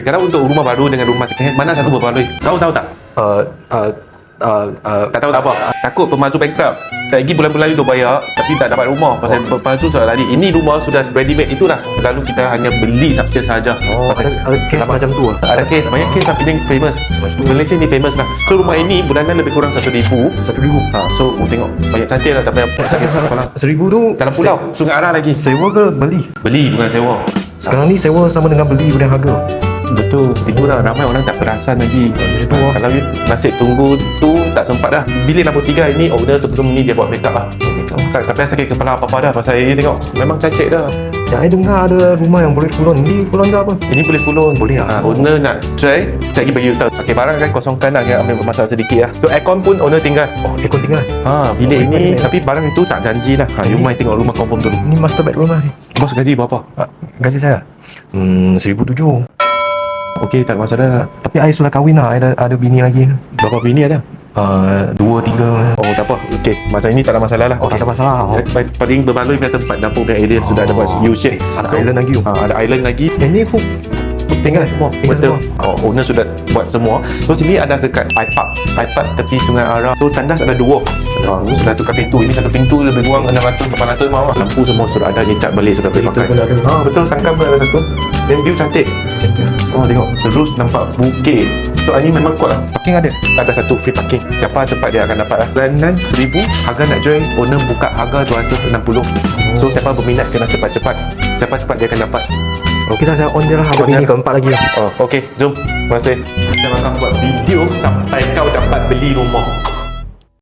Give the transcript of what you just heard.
Kalau untuk rumah baru dengan rumah second hand, mana satu berbaloi? Kau tahu tak? Tak tahu tak apa. Takut pemalsu bankrupt. Saya lagi bulan-bulan itu bayar tapi tak dapat rumah pasal pemalsu sudah lari. Ini rumah sudah ready made, itulah. Selalu kita hanya beli subsale saja. Ada kes macam tu lah. Ada kes, banyak kes tapi dia famous. Malaysia ni famous lah. So rumah ini bulanan lebih kurang 1,000. So tengok banyak cantik lah, tak payah. 1,000 tu dalam pulau, Sungai Arah lagi. sewa ke beli? Beli bukan sewa. Sekarang ni sewa sama dengan beli punya harga. Betul, itulah ramai orang tak perasan lagi. Betul lah. Kalau nasib tunggu tu tak sempat dah. Bilik nombor 3 ini owner sebelum ni dia buat make up lah. Tak payah sakit kepala apa-apa dah pasal ini tengok memang cantik dah. Yang saya dengar ada rumah yang boleh full on. Ni full on ke apa? Ini boleh full on. Boleh lah. Owner nak try, saya lagi bagi you tahu. Okay, barang kan kosongkan lah, dia ambil masalah sedikit lah. So aircon pun owner tinggal. Oh, aircon tinggal. Bilik ini tapi barang itu tak janji lah. You main tengok rumah confirm dulu. Ni master bedroom lah ni. Bos gaji berapa? Gaji saya 1,700. Okey, tak masalah. Tapi saya sudah kahwin lah. Saya ada bini lagi. Berapa bini ada? 2, 3. Oh, tak apa. Okey, masa ini tak ada masalah lah. Oh, tak ada masalah. Paling berbaloi punya tempat dapur punya area sudah ada buat U-shape. Ada island lagi. Ada island lagi. Ini pun tinggal semua. Betul. Owner sudah buat semua. So sini ada dekat iPad tepi Sungai Arah. So tandas ada 2. Sudah tukar pintu. Ini satu pintu lebih kurang 600 800 mawar. Lampu semua sudah ada, nyecat balik sudah boleh pakai. Betul, sangkam pun ada satu. Dan view cantik. Tengok terus nampak bukit. So ini memang kuat lah. Parking ada? Ada satu free parking. Siapa cepat dia akan dapat lah. Bulanan 1,000. Harga nak join, owner buka harga 260. So siapa berminat kena cepat-cepat. Siapa cepat dia akan dapat. Okey dah, saya on je lah. Ada bini keempat lagi lah. Okey, jom. Terima kasih. Kita akan buat video sampai kau dapat beli rumah.